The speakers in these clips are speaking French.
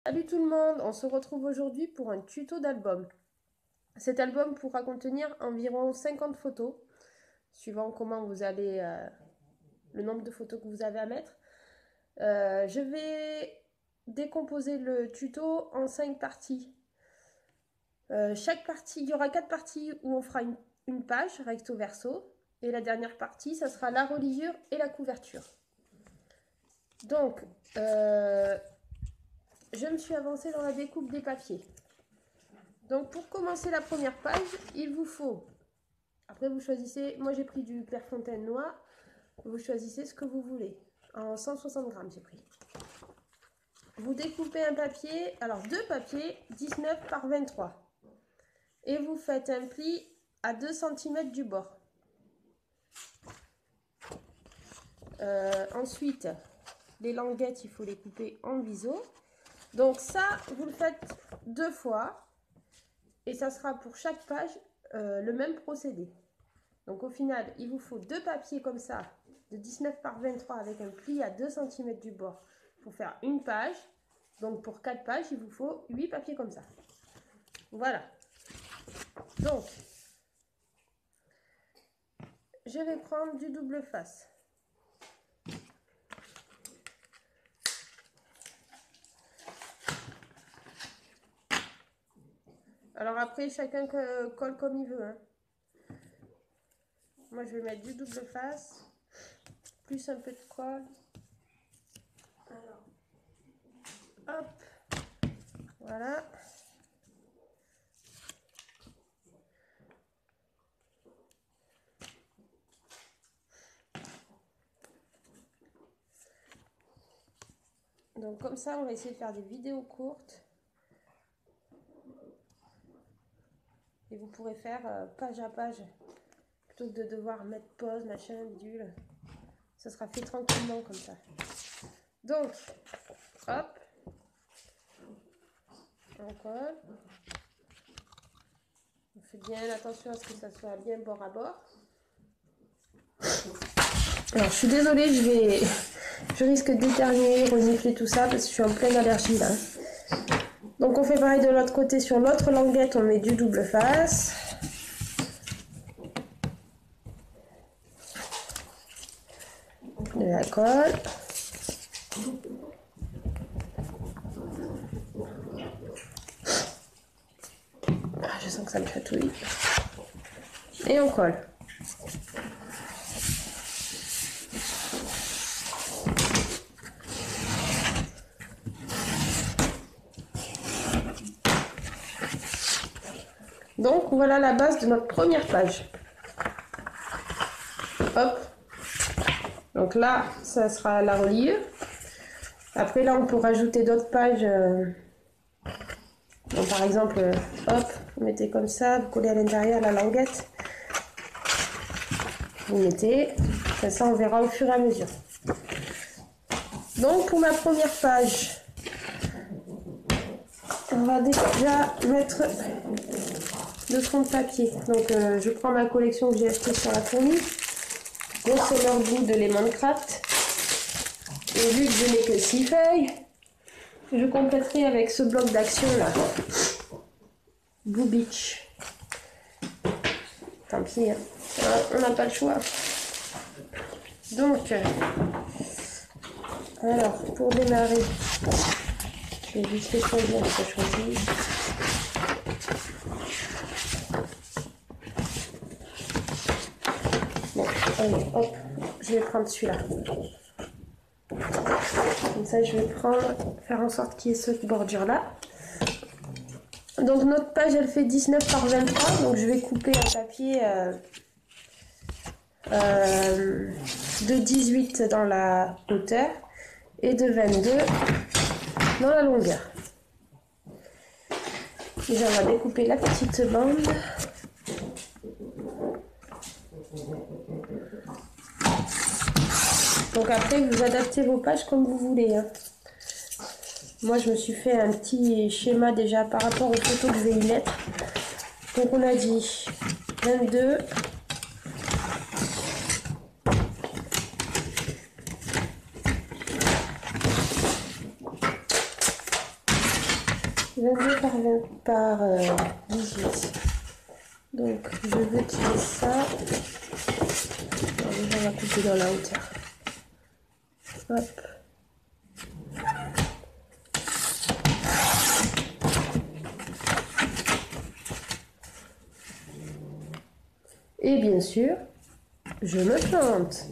Salut tout le monde, on se retrouve aujourd'hui pour un tuto d'album. Cet album pourra contenir environ 50 photos, suivant comment vous allez, le nombre de photos que vous avez à mettre. Je vais décomposer le tuto en 5 parties. Chaque partie, il y aura 4 parties où on fera une page recto verso. Et la dernière partie, ça sera la reliure et la couverture. Donc, je me suis avancée dans la découpe des papiers. Donc pour commencer la première page, il vous faut, après vous choisissez, moi j'ai pris du Clairefontaine noir, vous choisissez ce que vous voulez, en 160 grammes j'ai pris. Vous découpez un papier, alors deux papiers, 19 par 23. Et vous faites un pli à 2 cm du bord. Ensuite, les languettes, il faut les couper en biseau. Donc ça, vous le faites 2 fois. Et ça sera pour chaque page le même procédé. Donc au final, il vous faut 2 papiers comme ça, de 19 par 23 avec un pli à 2 cm du bord pour faire une page. Donc pour 4 pages, il vous faut 8 papiers comme ça. Voilà. Donc, je vais prendre du double face. Alors après, chacun colle comme il veut. Hein. Moi, je vais mettre du double face, plus un peu de colle. Alors, hop, voilà. Donc comme ça, on va essayer de faire des vidéos courtes. Et vous pourrez faire page à page, plutôt que de devoir mettre pause, machin, bidule. Ça sera fait tranquillement comme ça. Donc, hop, on colle. On fait bien attention à ce que ça soit bien bord à bord. Alors, je suis désolée, je risque d'éternuer, renifler tout ça, parce que je suis en pleine allergie là. Donc, on fait pareil de l'autre côté. Sur l'autre languette, on met du double face. De la colle. Ah, je sens que ça me chatouille. Et on colle. Donc voilà la base de notre première page. Hop. Donc là, ça sera la reliure. Après là, on peut rajouter d'autres pages. Donc, par exemple, hop, vous mettez comme ça, vous collez à l'intérieur la languette. Vous mettez, ça on verra au fur et à mesure. Donc pour ma première page, on va déjà mettre le fond de papier. Donc je prends ma collection que j'ai achetée sur la fourmi. Bon, c'est leur goût de Lemon Craft. Et vu que je n'ai que 6 feuilles, je compléterai avec ce bloc d'action là. Blue Beach. Tant pis, hein. On n'a pas le choix. Donc, alors pour démarrer, je vais juste choisir ce que je choisis. Bon, allez, hop, je vais prendre celui-là. Comme ça, je vais faire en sorte qu'il y ait cette bordure-là. Donc, notre page, elle fait 19 par 23. Donc, je vais couper un papier de 18 dans la hauteur et de 22 dans la longueur. Déjà, on va découper la petite bande. Donc après, vous adaptez vos pages comme vous voulez. Hein. Moi, je me suis fait un petit schéma déjà par rapport aux photos que je vais y mettre. Donc on a dit 22. 22 par 18. Donc, je vais tirer ça. Alors, déjà, on va couper dans la hauteur. Hop. Et bien sûr, je me plante.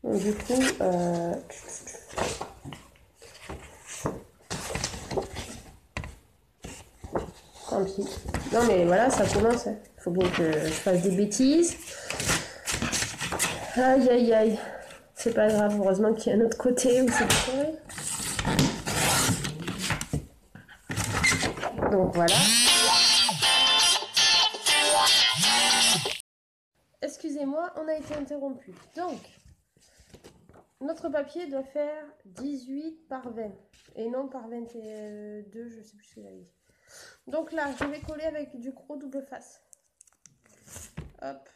Donc, du coup, tant pis. Non mais voilà, ça commence. Il faut bien que je fasse des bêtises. Aïe aïe aïe. C'est pas grave, heureusement qu'il y a un autre côté où c'est décoré. Donc voilà. Excusez-moi, on a été interrompu. Donc, notre papier doit faire 18 par 20. Et non par 22, je sais plus ce qu'il a dit. Donc là, je vais coller avec du gros double face. Hop.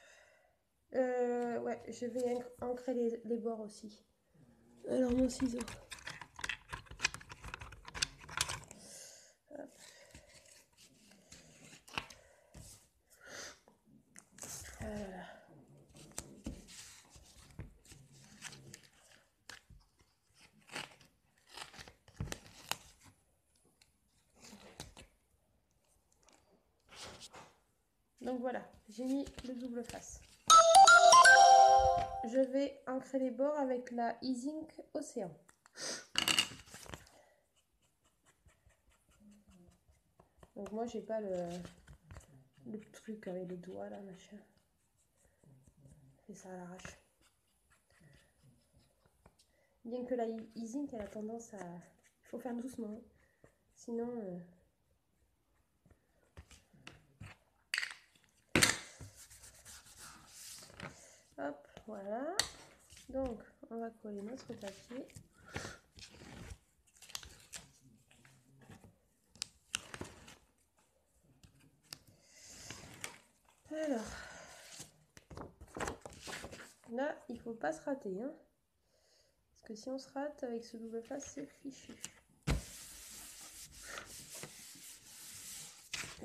Ouais, je vais ancrer les bords aussi. Alors, mon ciseau. Hop. Voilà. Donc voilà, j'ai mis le double face. Je vais ancrer les bords avec la E-Zinc Océan. Donc moi j'ai pas le truc avec les doigts là, machin. Et ça à l'arrache. Bien que la E-Zinc elle a tendance à... Il faut faire doucement. Hein. Sinon... Hop, voilà. Donc, on va coller notre papier. Alors, là, il ne faut pas se rater. Hein, parce que si on se rate avec ce double face, c'est fichu.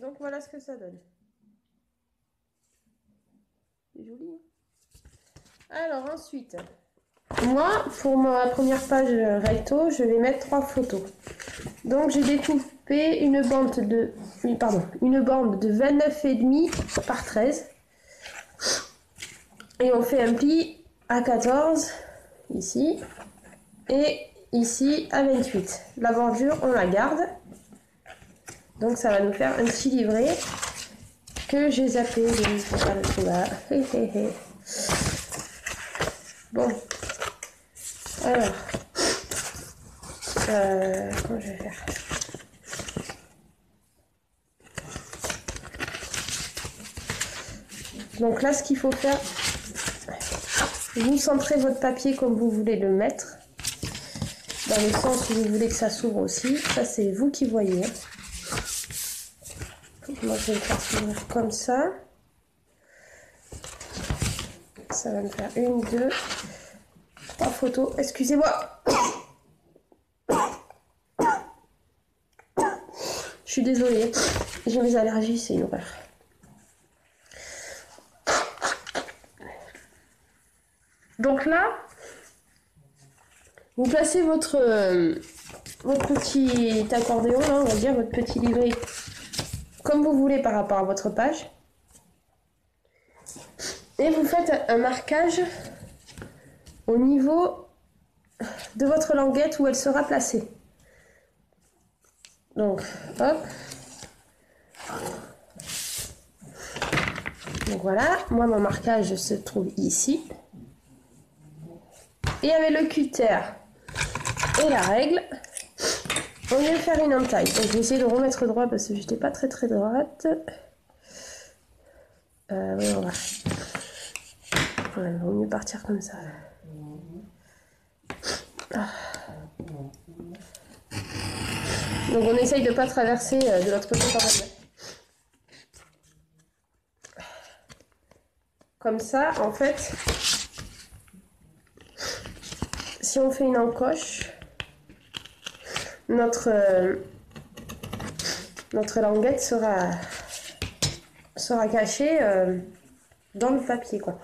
Donc, voilà ce que ça donne. C'est joli. Hein. Alors, ensuite, moi, pour ma première page recto, je vais mettre 3 photos. Donc, j'ai découpé une bande de 29,5 par 13. Et on fait un pli à 14, ici, et ici à 28. La bordure, on la garde. Donc, ça va nous faire un petit livret que j'ai zappé. Je ne sais pas le trouver là. Bon. Alors, comment je vais faire? Donc là, ce qu'il faut faire, vous centrez votre papier comme vous voulez le mettre, dans le sens où vous voulez que ça s'ouvre aussi. Ça, c'est vous qui voyez. Moi, je vais le faire s'ouvrir comme ça. Ça va me faire 1, 2, 3 photos. Excusez-moi. Je suis désolée. J'ai mes allergies, c'est une horreur. Donc là, vous placez votre petit accordéon, là, on va dire, votre petit livret, comme vous voulez par rapport à votre page. Et vous faites un marquage au niveau de votre languette où elle sera placée. Donc, hop. Donc voilà, moi mon marquage se trouve ici. Et avec le cutter et la règle, on vient faire une entaille. Donc je vais essayer de remettre droit parce que j'étais pas très droite. Oui, on va. Ouais, il vaut mieux partir comme ça. Ah. Donc on essaye de ne pas traverser de l'autre côté quand même. Comme ça, en fait, si on fait une encoche, notre languette sera cachée dans le papier, quoi.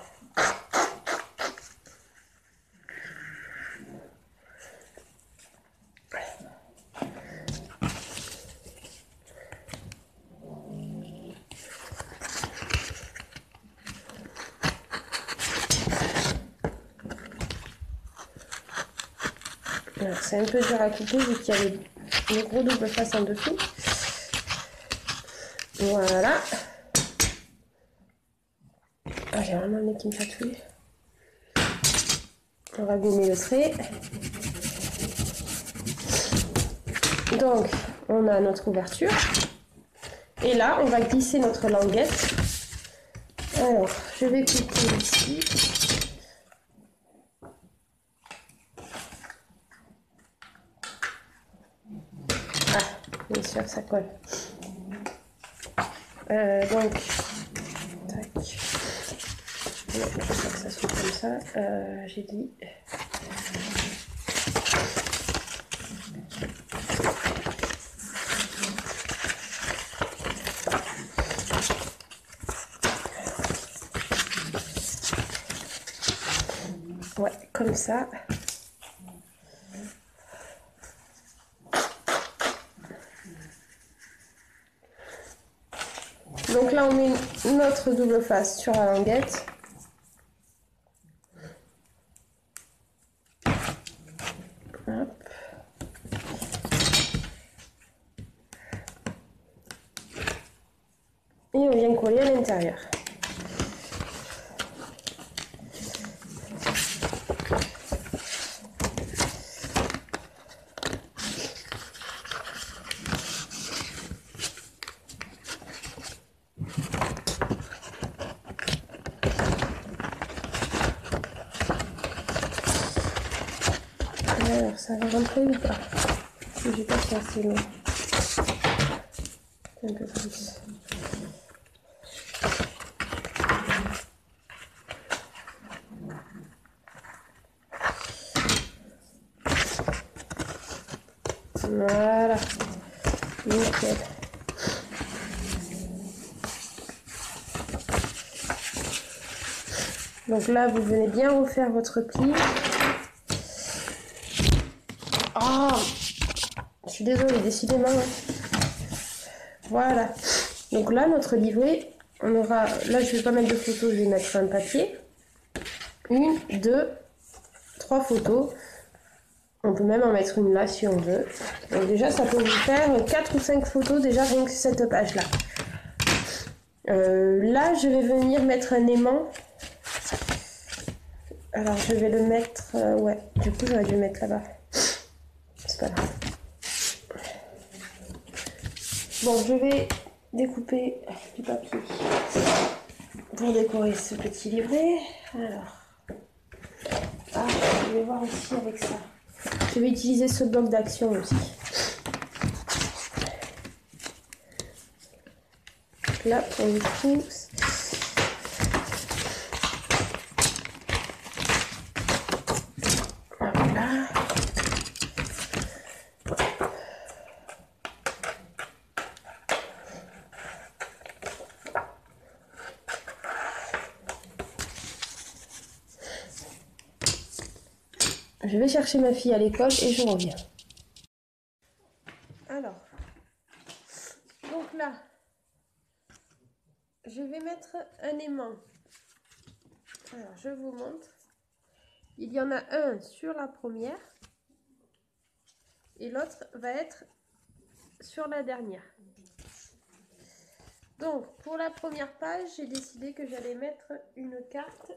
C'est un peu dur à couper vu qu'il y a les gros double face en dessous. Voilà. Ah, j'ai vraiment le nez qui me chatouille. On va gommer le trait. Donc, on a notre ouverture. Et là, on va glisser notre languette. Alors, je vais couper ici. Bien sûr, ça colle. Donc, tac. Non, je veux pas que ça soit comme ça. J'ai dit. Ouais, comme ça. Donc là, on met notre double face sur la languette. Hop. Et on vient coller à l'intérieur. Alors, ça va rentrer ou pas? J'ai pas fait assez long. Un peu plus. Voilà. Nickel. Donc là, vous venez bien refaire votre pli. Oh, je suis désolée, décidément. Voilà. Donc là, notre livret, on aura... Là, je vais pas mettre de photos, je vais mettre un papier. 1, 2, 3 photos. On peut même en mettre une là si on veut. Donc déjà, ça peut vous faire 4 ou 5 photos déjà rien que cette page-là. Là, je vais venir mettre un aimant. Alors, je vais le mettre... ouais, du coup, j'aurais dû le mettre là-bas. C'est pas grave. Bon, je vais découper du papier pour décorer ce petit livret. Alors, je vais voir aussi avec ça. Je vais utiliser ce bloc d'action aussi. Là, pour le coup, voilà. Je vais chercher ma fille à l'école et je reviens. Alors, donc là, je vais mettre un aimant. Alors, je vous montre. Il y en a un sur la première et l'autre va être sur la dernière. Donc, pour la première page, j'ai décidé que j'allais mettre une carte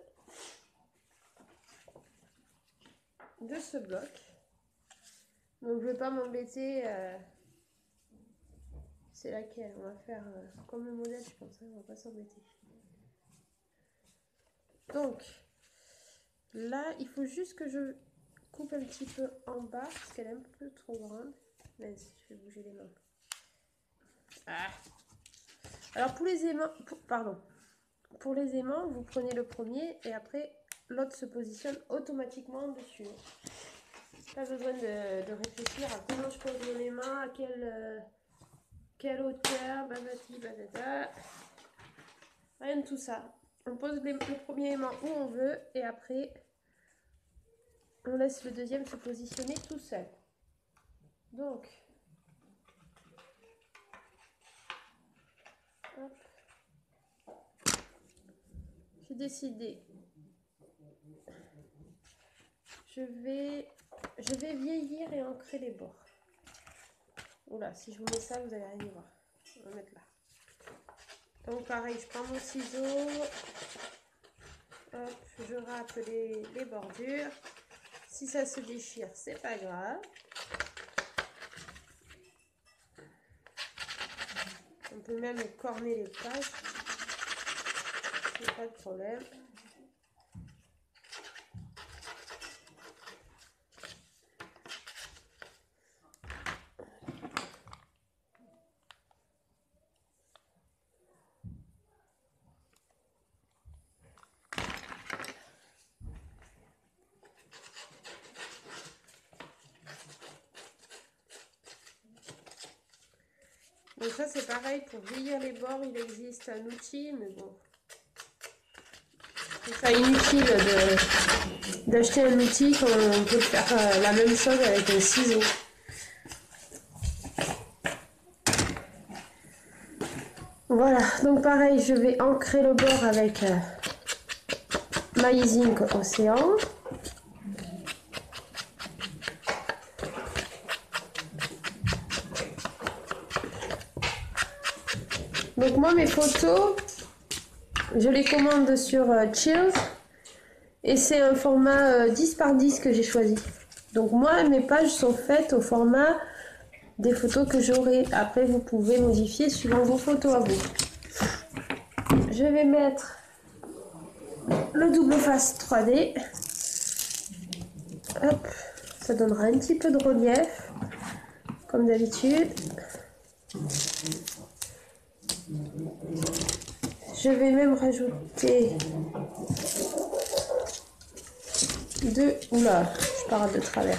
de ce bloc. Donc, je ne vais pas m'embêter. C'est laquelle? On va faire comme le modèle, je pense. On va pas s'embêter. Donc, là, il faut juste que je coupe un petit peu en bas parce qu'elle est un peu trop grande. Mince, je vais bouger les mains. Ah. Alors, pour les aimants, pour les aimants, vous prenez le premier et après, l'autre se positionne automatiquement dessus. Pas besoin de réfléchir à comment je pose mon aimant, à quelle hauteur, babati, babada. Rien de tout ça. On pose le premier aimant où on veut et après on laisse le deuxième se positionner tout seul. Donc, j'ai décidé. Je vais vieillir et ancrer les bords. Oula, si je vous mets ça, vous allez rien y voir. On va mettre là. Donc pareil, je prends mon ciseau. Hop, je râpe les bordures. Si ça se déchire, c'est pas grave. On peut même corner les pages. C'est pas de problème. Donc ça c'est pareil, pour vieillir les bords, il existe un outil, mais bon. C'est pas inutile d'acheter un outil quand on peut faire la même chose avec un ciseau. Voilà, donc pareil, je vais ancrer le bord avec My Zinc Océan. Donc moi mes photos, je les commande sur Chills et c'est un format 10 par 10 que j'ai choisi. Donc moi mes pages sont faites au format des photos que j'aurai. Après vous pouvez modifier suivant vos photos à vous. Je vais mettre le double face 3D. Hop, ça donnera un petit peu de relief comme d'habitude. Je vais même rajouter deux... Oula, je parle de travers.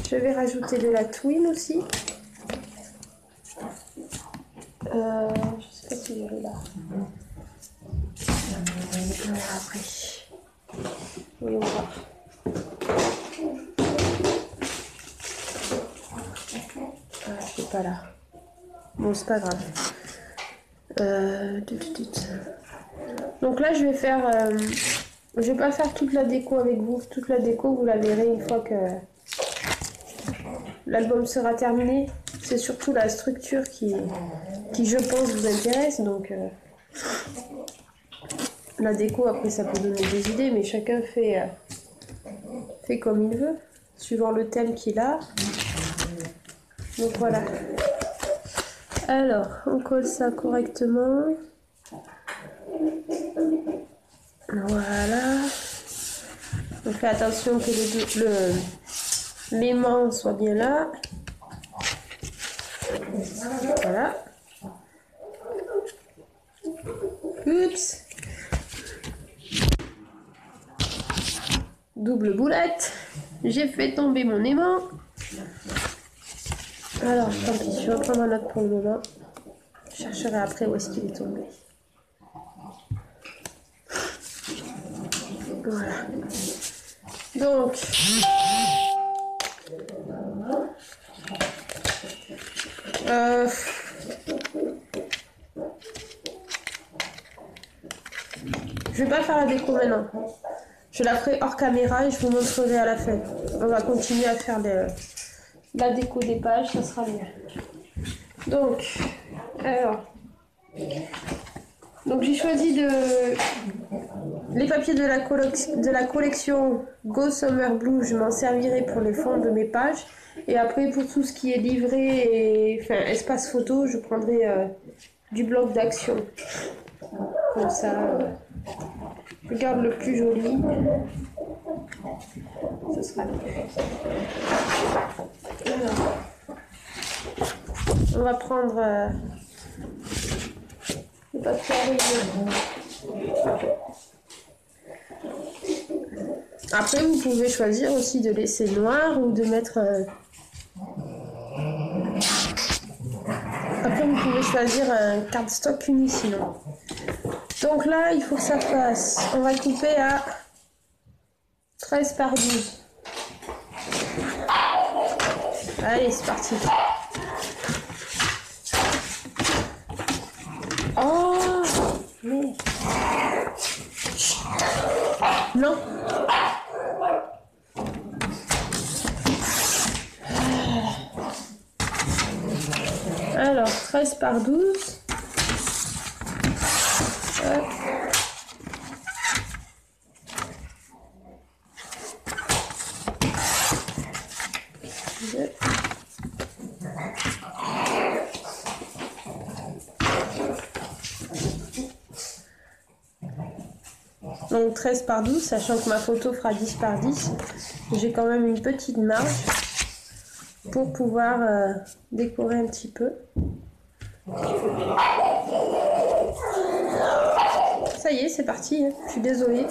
Je vais rajouter de la twine aussi. Je sais pas si j'aurai là. Après. Oui, on va. Ah, je suis pas là. Bon, c'est pas grave. Donc là, je vais faire... je vais pas faire toute la déco avec vous. Toute la déco, vous la verrez une fois que l'album sera terminé. C'est surtout la structure qui je pense, vous intéresse. Donc, la déco, après, ça peut donner des idées, mais chacun fait comme il veut, suivant le thème qu'il a. Donc, voilà. Alors, on colle ça correctement. Voilà. On fait attention que l'aimant soit bien là. Voilà. Oups. Double boulette. J'ai fait tomber mon aimant. Alors, tant pis, je vais reprendre un autre pour le moment. Je chercherai après où est-ce qu'il est tombé. Voilà. Donc, je vais pas faire la déco maintenant. Je la ferai hors caméra et je vous montrerai à la fin. On va continuer à faire la déco des pages, ça sera mieux. Donc, alors, j'ai choisi les papiers de la collection Go Summer Blue. Je m'en servirai pour les fonds de mes pages. Et après, pour tout ce qui est livré et espace photo, je prendrai du bloc d'action. Comme ça, je garde le plus joli. Ce sera mieux. Alors, on va prendre le papier à Après, vous pouvez choisir aussi de laisser noir ou de mettre un... Après, vous pouvez choisir un cardstock uni sinon. Donc là, il faut que ça fasse... On va couper à 13 par 12. Allez, c'est parti. Oh, mais... Non. Alors, 13 par 12. Hop. Donc 13 par 12, sachant que ma photo fera 10 par 10, j'ai quand même une petite marge pour pouvoir décorer un petit peu. Ça y est, c'est parti, hein. Je suis désolée.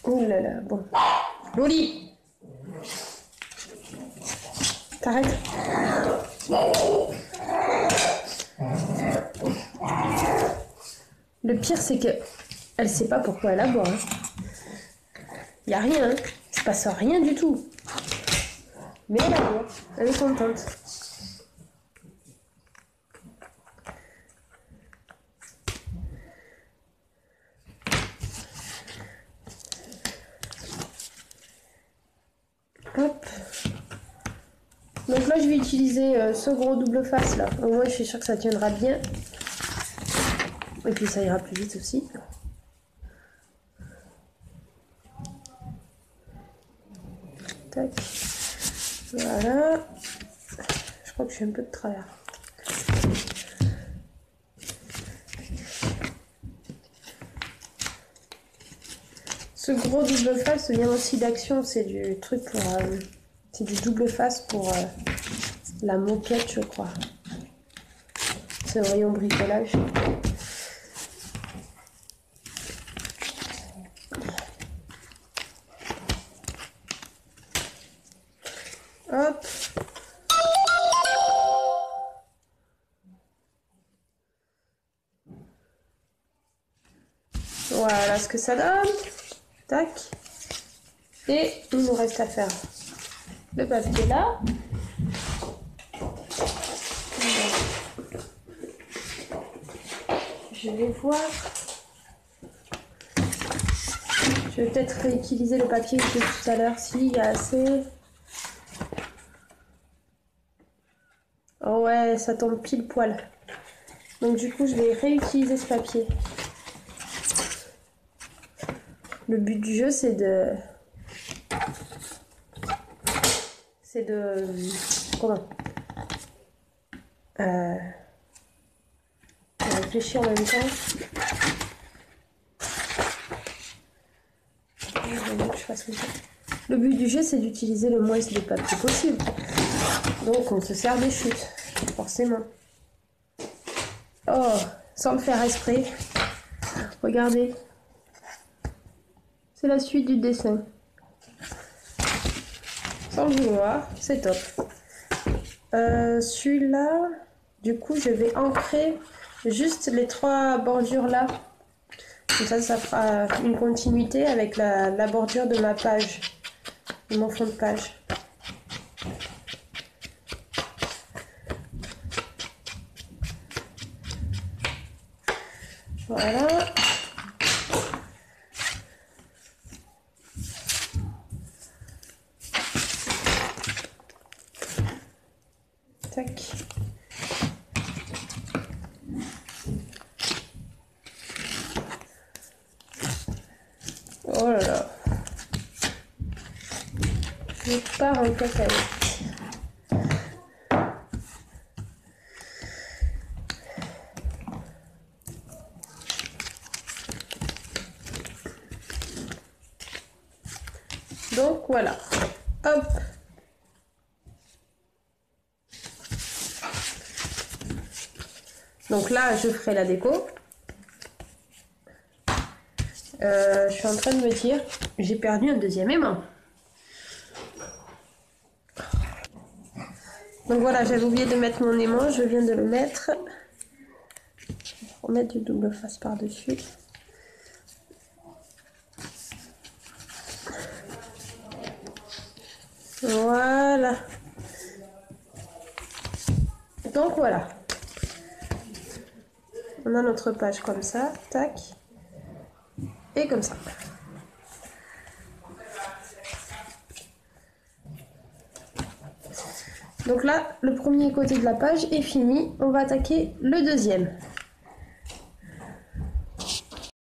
Oh là là, bon. Loli, t'arrêtes. Le pire, c'est que elle sait pas pourquoi elle aboie. Il n'y a rien, hein. Il se passe rien du tout. Mais elle aboie, elle est contente. Hop. Donc là, je vais utiliser ce gros double face là. Au moins, je suis sûre que ça tiendra bien. Et puis, ça ira plus vite aussi. Tac. Voilà. Je crois que je suis un peu de travers. Ce gros double face vient aussi d'Action. C'est du truc pour... c'est du double face pour la moquette, je crois. C'est au rayon bricolage. Hop. Voilà ce que ça donne. Tac. Et il nous reste à faire le papier là. Je vais voir. Je vais peut-être réutiliser le papier que j'ai tout à l'heure s'il y a assez. Oh ouais, ça tombe pile poil. Donc du coup, je vais réutiliser ce papier. Le but du jeu, c'est de... Comment réfléchir en même temps. Le but du jeu, c'est d'utiliser le moins de papier possible. Donc, on se sert des chutes, forcément. Oh, sans le faire exprès. Regardez. C'est la suite du dessin. Sans le vouloir, c'est top. Celui-là, du coup, je vais ancrer juste les 3 bordures là. Comme ça fera une continuité avec la bordure de ma page, de mon fond de page. Voilà. Tac. Oh là là. Je pars en cacahuète. Donc voilà. Hop. Donc là, je ferai la déco. Je suis en train de me dire, j'ai perdu un deuxième aimant. Donc voilà, j'avais oublié de mettre mon aimant, je viens de le mettre. Je vais remettre du double face par-dessus. Voilà. Donc voilà. On a notre page comme ça, tac. Et comme ça. Donc là, le premier côté de la page est fini. On va attaquer le deuxième.